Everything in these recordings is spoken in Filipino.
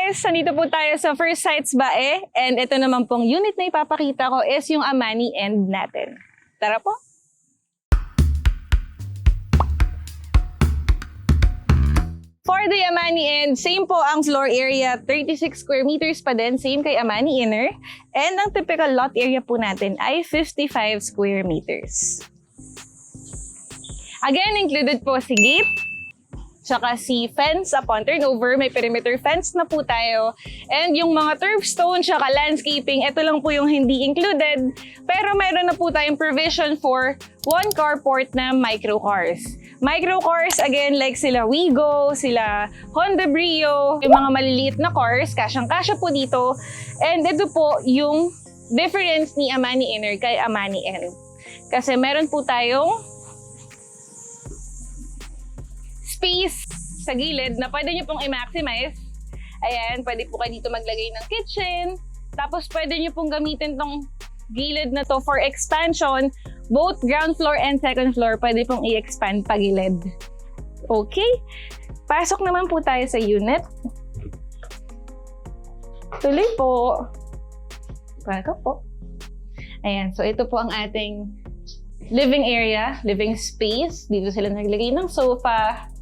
guys! Nandito po tayo sa First Sights Bae. And ito naman pong unit na ipapakita ko is yung Amani end natin. Tara po! For the Amani end, same po ang floor area, 36 square meters pa din, same kay Amani inner. And ang typical lot area po natin ay 55 square meters. Again, included po si gate, tsaka si fence upon turnover, may perimeter fence na po tayo. And yung mga turf stone, tsaka landscaping, ito lang po yung hindi included. Pero meron na po tayong provision for one carport na micro cars. Micro cars, again, like sila Wigo, sila Honda Brio, yung mga maliliit na cars, kasyang-kasya po dito. And ito po yung difference ni Amani Inner kay Amani End. Kasi meron po tayong space sa gilid na pwede nyo pong i-maximize. Ayan, pwede po kayo dito maglagay ng kitchen. Tapos pwede nyo pong gamitin tong gilid na to for expansion. Both ground floor and second floor pwede pong i-expand pa gilid. Okay? Pasok naman po tayo sa unit. Tuloy po. Pasok po. Ayan, so ito po ang ating living area, living space. Dito sila naglagay ng sofa.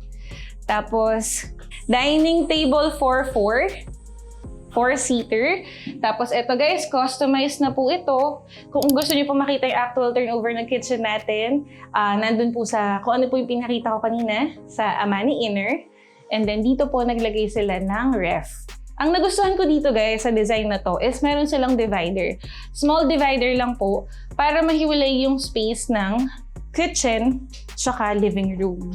Tapos, dining table for 4-seater. Tapos, ito guys, customized na po ito. Kung gusto niyo po makita yung actual turnover ng kitchen natin, nandun po sa, kung ano po yung pinakita ko kanina, sa Amani Inner. And then, dito po naglagay sila ng ref. Ang nagustuhan ko dito guys, sa design na to, is meron silang divider. Small divider lang po, para mahiwalay yung space ng kitchen, tsaka living room.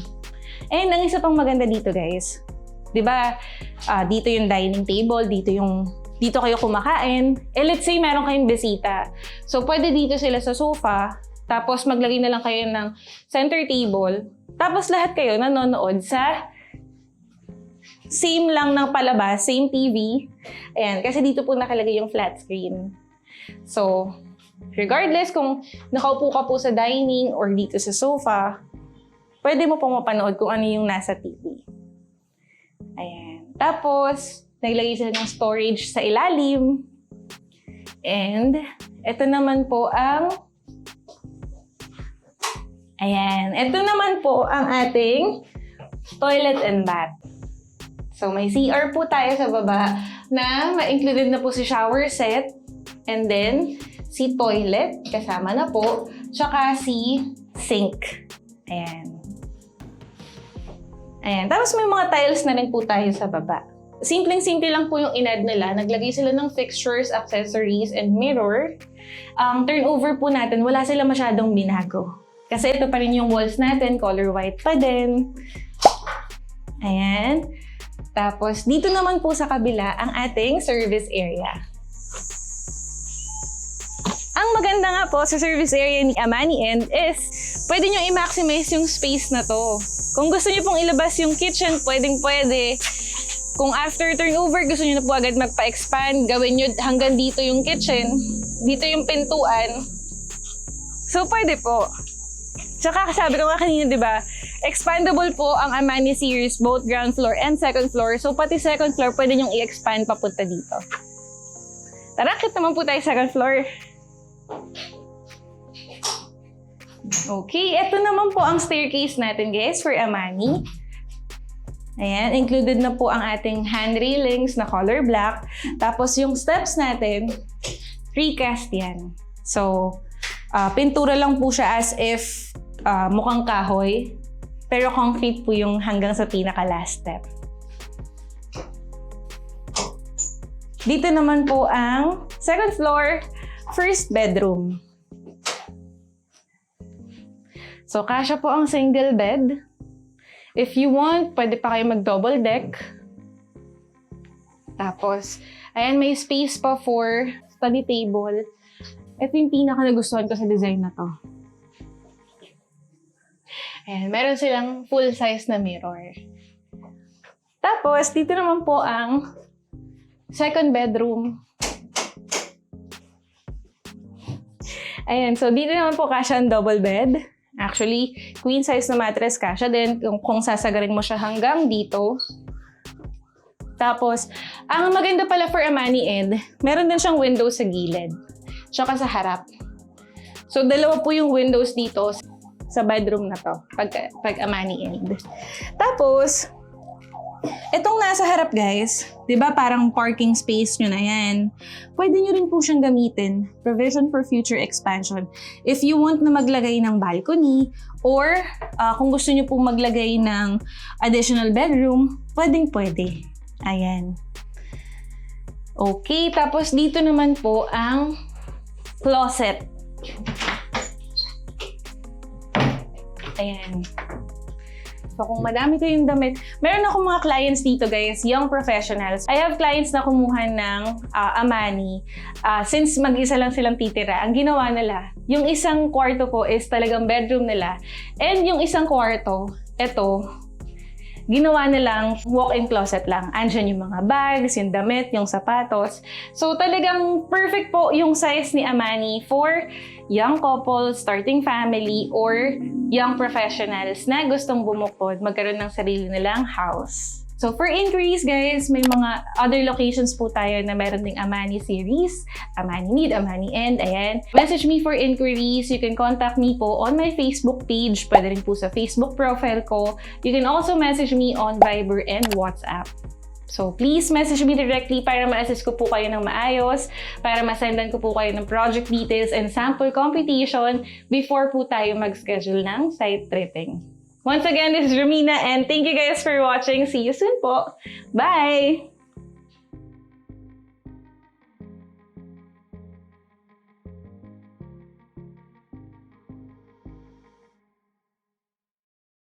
And ang isa pang maganda dito guys, di ba, dito yung dining table, dito kayo kumakain. Let's say meron kayong bisita. So pwede dito sila sa sofa, tapos maglagay na lang kayo ng center table, tapos lahat kayo nanonood sa same lang ng palabas, same TV. Ayan, kasi dito po nakalagay yung flat screen. So, regardless kung nakaupo ka po sa dining or dito sa sofa, pwede mo pong mapanood kung ano yung nasa TV. Ayan. Tapos, naglagay sila ng storage sa ilalim. And, ito naman po ang... Ayan. Ito naman po ang ating toilet and bath. So, may CR po tayo sa baba na ma-included na po si shower set. And then, si toilet, kasama na po. Tsaka si sink. Ayan. Ayan. Tapos may mga tiles na rin po tayo sa baba. Simpleng-simple lang po yung in-add nila. Naglagay sila ng fixtures, accessories, and mirror. Ang turnover po natin, wala sila masyadong binago. Kasi ito pa rin yung walls natin, color white pa din. Ayan. Tapos dito naman po sa kabila ang ating service area. Ang maganda nga po sa service area ni Amani End is pwede nyo i-maximize yung space na to. Kung gusto nyo pong ilabas yung kitchen, pwedeng-pwede. Kung after turnover, gusto nyo na po agad magpa-expand, gawin nyo hanggang dito yung kitchen, dito yung pintuan. So, pwede po. Tsaka, sabi ko nga kanina, di ba, expandable po ang Amani series, both ground floor and second floor. So, pati second floor, pwede nyong i-expand papunta dito. Tara, kit naman po tayo second floor. Okay, ito naman po ang staircase natin guys for Amani. Ayan, included na po ang ating hand railings na color black. Tapos yung steps natin, precast yan. So, pintura lang po siya as if mukhang kahoy. Pero concrete po yung hanggang sa pinaka-last step. Dito naman po ang second floor, first bedroom. So, kasya po ang single bed. If you want, pwede pa kayo mag-double deck. Tapos, ayan, may space pa for study table. Ito yung pinaka-nagustuhan ko sa design na to. Ayan, meron silang full-size na mirror. Tapos, dito naman po ang second bedroom. Ayan, so dito naman po kasya ang double bed. Actually, queen size na mattress kasya din kung sasagarin mo siya hanggang dito. Tapos, ang maganda pala for Amani End, meron din siyang window sa gilid. Tsaka sa harap. So, dalawa po yung windows dito sa bedroom na to, pag Amani End. Tapos, itong nasa harap guys, di ba parang parking space nyo na yan. Pwede nyo rin po siyang gamitin. Provision for future expansion. If you want na maglagay ng balcony or kung gusto nyo po maglagay ng additional bedroom, pwede. Ayan. Okay, tapos dito naman po ang closet. Ayan. So, kung madami kayong damit, meron akong mga clients dito guys, young professionals. I have clients na kumuha ng Amani. Since mag-isa lang silang titira, ang ginawa nila, yung isang kwarto po is talagang bedroom nila. And yung isang kwarto, eto, ginawa nilang walk-in closet lang. Andyan yung mga bags, yung damit, yung sapatos. So, talagang perfect po yung size ni Amani for young couples, starting family, or young professionals na gustong bumukod, magkaroon ng sarili nilang house. So, for inquiries, guys, may mga other locations po tayo na meron ding Amani series, Amani Mid, Amani End, ayan. Message me for inquiries. You can contact me po on my Facebook page. Pwede rin po sa Facebook profile ko. You can also message me on Viber and WhatsApp. So, please message me directly para ma-assist ko po kayo ng maayos, para masendan ko po kayo ng project details and sample computation before po tayo mag-schedule ng site tripping. Once again, this is Romina and thank you guys for watching. See you soon po. Bye!